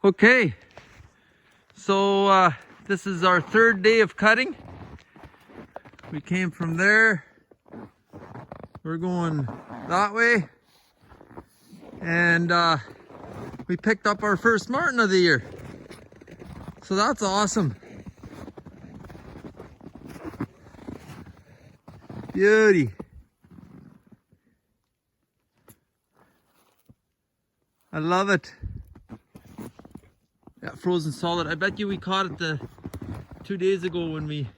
Okay, so this is our third day of cutting. We came from there. We're going that way. And we picked up our first marten of the year. So that's awesome. Beauty. I love it. Yeah, frozen solid. I bet you we caught it 2 days ago when we...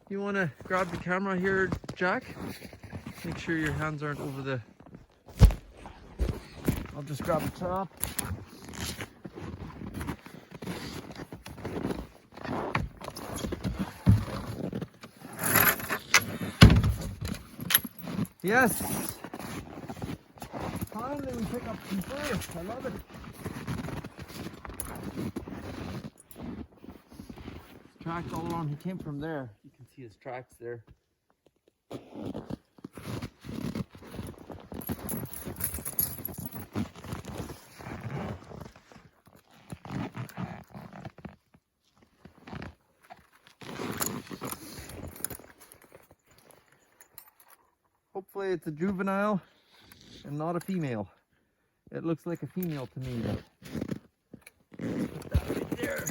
You want to grab the camera here, Jack? Make sure your hands aren't over the... I'll just grab the top. Yes! Finally we pick up some fish. I love it. His tracks all along. He came from there. You can see his tracks there. Hopefully it's a juvenile and not a female. It looks like a female to me. Put that right there.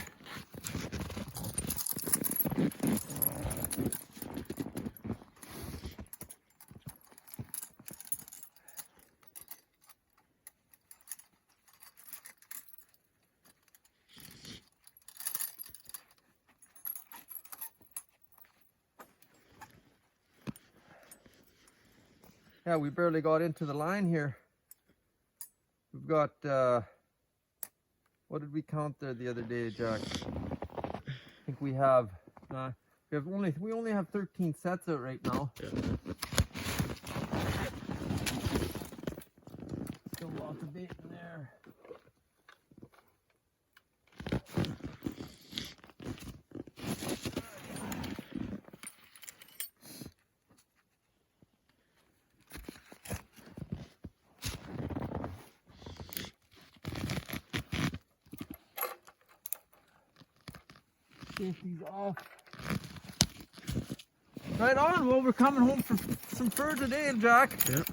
Yeah, we barely got into the line here. We've got, what did we count there the other day, Jack? I think we have we only have 13 sets out right now. Yeah. Still lots of bait in there. Safety's off. Right on. Well, we're coming home for some fur today, Jack. Yeah.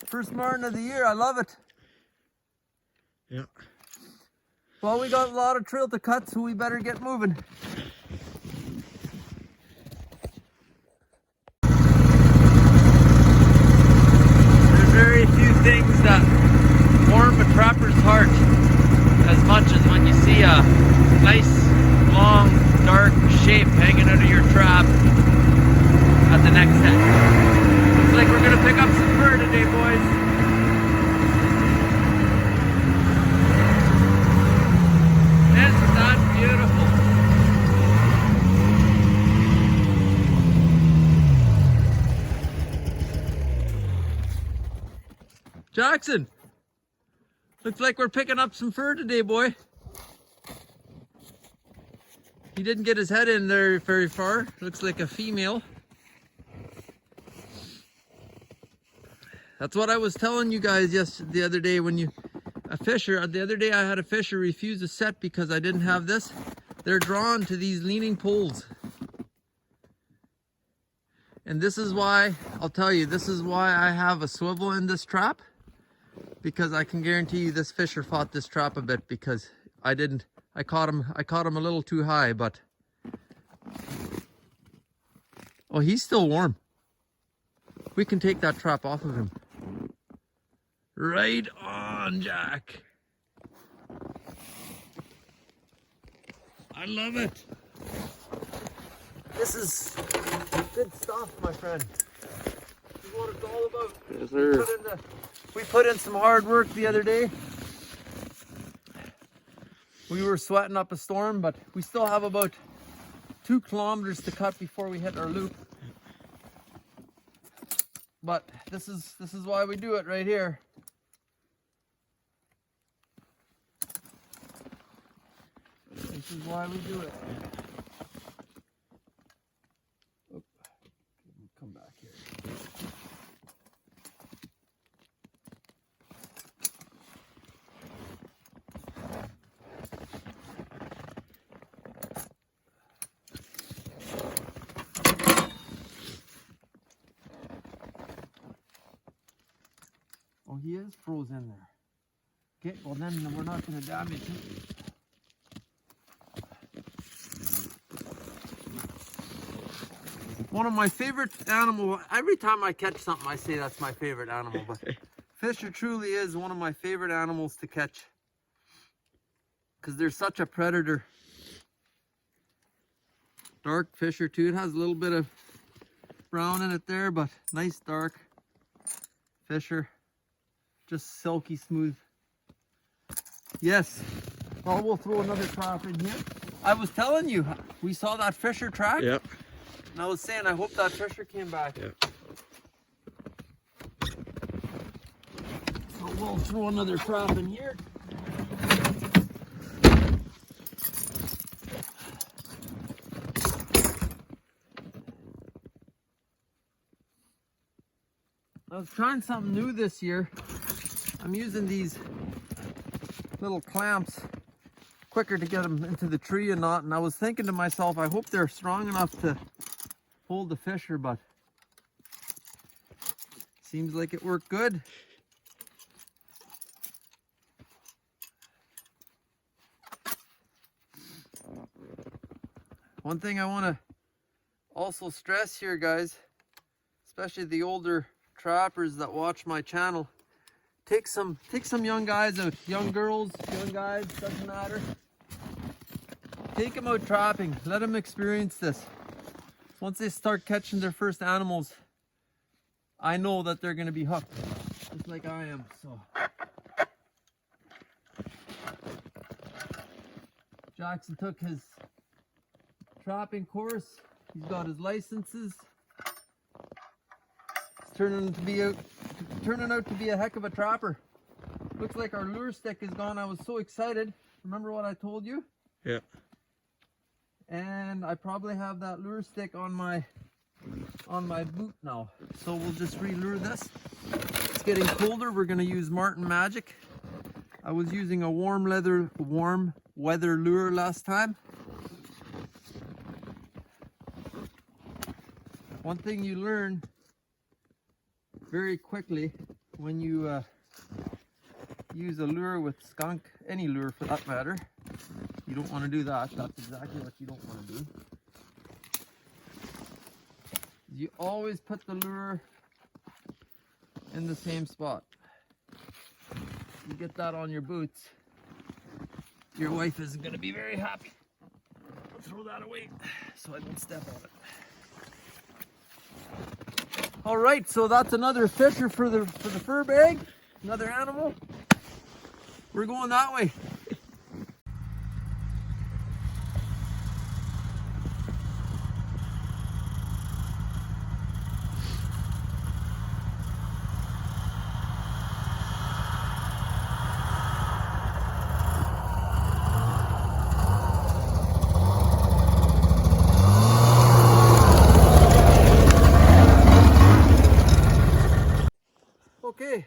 First marten of the year. I love it. Yeah. Well, we got a lot of trail to cut, so we better get moving. There's very few things that warm a trapper's heart as much as when you see a nice, long, dark shape hanging out of your trap at the next set. Looks like we're gonna pick up some fur today, boys. Isn't that beautiful? Jackson, looks like we're picking up some fur today, boy. He didn't get his head in there very far. Looks like a female. That's what I was telling you guys the other day when the other day I had a fisher refuse a set because I didn't have this. They're drawn to these leaning poles. And this is why, I'll tell you, this is why I have a swivel in this trap. Because I can guarantee you this fisher fought this trap a bit because I caught him a little too high, but oh, he's still warm. We can take that trap off of him. Right on, Jack. I love it. This is good stuff, my friend. This is what it's all about. Yes, sir. We put in some hard work the other day. We were sweating up a storm, but we still have about 2 kilometers to cut before we hit our loop. But this is why we do it right here. This is why we do it. Oop. Come back here. is froze in there. Okay, well then we're not going to damage it. One of my favorite animals, every time I catch something I say that's my favorite animal, but fisher truly is one of my favorite animals to catch because they're such a predator. Dark fisher too, it has a little bit of brown in it there, but nice dark fisher, just silky smooth. Yes, well, we'll throw another trap in here. I was telling you, we saw that fisher track. Yep. And I was saying, I hope that fisher came back. Yep. So we'll throw another trap in here. I was trying something new this year. I'm using these little clamps quicker to get them into the tree and not. And I was thinking to myself, I hope they're strong enough to hold the fisher, but seems like it worked good. One thing I want to also stress here, guys, especially the older trappers that watch my channel, take some young guys out, young girls, young guys, doesn't matter. Take them out trapping, let them experience this. Once they start catching their first animals, I know that they're going to be hooked, just like I am. So Jackson took his trapping course. He's got his licenses. He's turning out to be a heck of a trapper. Looks like our lure stick is gone. I was so excited. Remember what I told you? Yeah. And I probably have that lure stick on my boot now. So we'll just re-lure this. It's getting colder. We're going to use Marten Magic. I was using a warm weather lure last time. One thing you learn very quickly when you use a lure with skunk, any lure for that matter, you don't want to do that. That's exactly what you don't want to do. You always put the lure in the same spot. You get that on your boots, your wife isn't going to be very happy. I'll throw that away so I don't step on it. All right, so that's another fisher for the fur bag, another animal. We're going that way. Okay,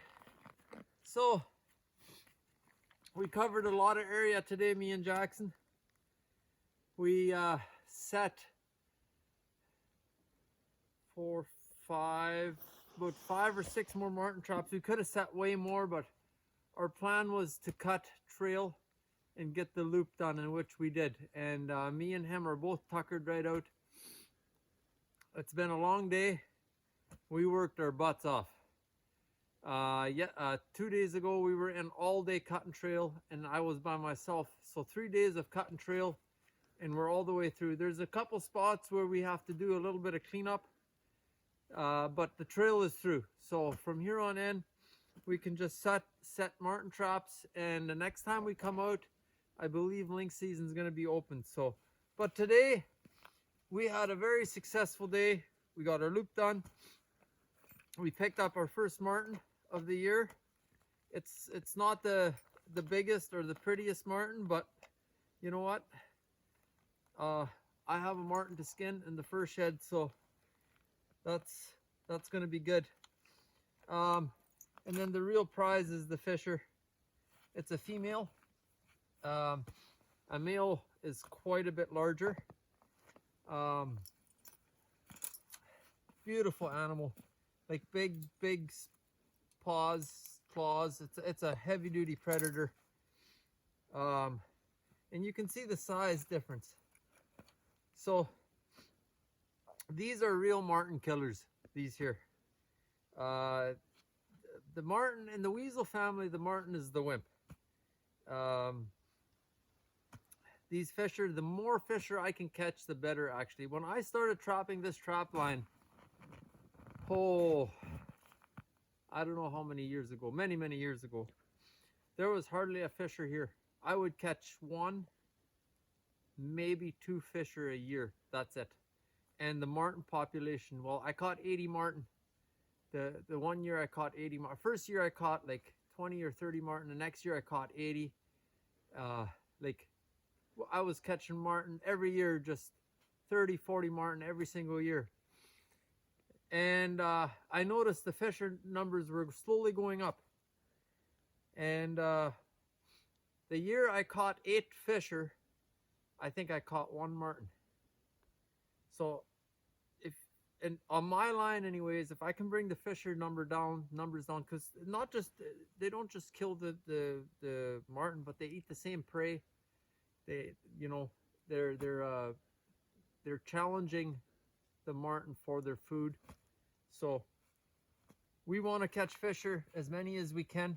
so we covered a lot of area today, me and Jackson. We set about 5 or 6 more marten traps. We could have set way more, but our plan was to cut trail and get the loop done, in which we did. And me and him are both tuckered right out. It's been a long day. We worked our butts off. 2 days ago we were in all day cutting trail and I was by myself, so 3 days of cutting trail and we're all the way through. There's a couple spots where we have to do a little bit of cleanup, but the trail is through. So from here on in we can just set marten traps, and the next time we come out I believe lynx season is going to be open. So but today we had a very successful day. We got our loop done. We picked up our first marten of the year. It's not the biggest or the prettiest marten, but you know what? I have a marten to skin in the fur shed, so that's going to be good. And then the real prize is the fisher. It's a female. A male is quite a bit larger. Beautiful animal. Like big paws, claws. It's a heavy duty predator. And you can see the size difference. So these are real marten killers, these here. The marten in the weasel family, the marten is the wimp. These fisher, the more fisher I can catch, the better actually. When I started trapping this trap line, I don't know how many years ago, many years ago, there was hardly a fisher here. I would catch one, maybe 2 fisher a year. That's it. And the marten population, well, I caught 80 marten. The one year I caught 80 marten. First year I caught like 20 or 30 marten. The next year I caught 80. Like I was catching marten every year, just 30, 40 marten every single year. And I noticed the fisher numbers were slowly going up. And the year I caught 8 fisher, I think I caught 1 marten. So and on my line anyways, if I can bring the fisher numbers down, because not just, they don't just kill the marten, but they eat the same prey. They, you know, they're challenging the marten for their food. So we want to catch fisher as many as we can.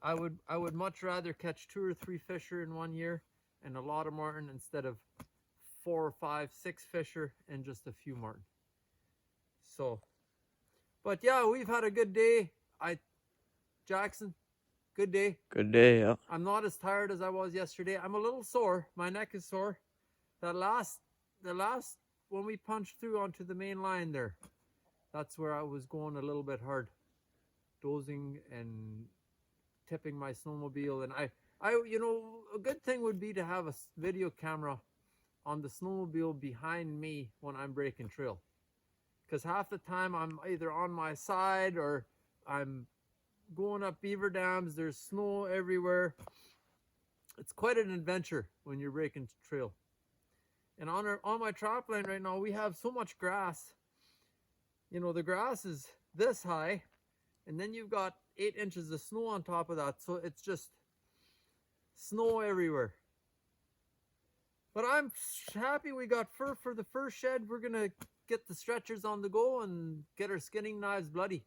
I would much rather catch 2 or 3 fisher in 1 year and a lot of marten instead of 4 or 5, 6 fisher and just a few marten. So, but yeah, we've had a good day. Jackson, good day. Good day, yeah. I'm not as tired as I was yesterday. I'm a little sore. My neck is sore. The last when we punched through onto the main line there, that's where I was going a little bit hard, dozing and tipping my snowmobile. And I you know, a good thing would be to have a video camera on the snowmobile behind me when I'm breaking trail. Because half the time I'm either on my side or I'm going up beaver dams. There's snow everywhere. It's quite an adventure when you're breaking trail. And on my trap line right now, we have so much grass. You know, the grass is this high, and then you've got 8 inches of snow on top of that. So it's just snow everywhere. But I'm happy we got fur for the first shed. We're going to get the stretchers on the go and get our skinning knives bloody.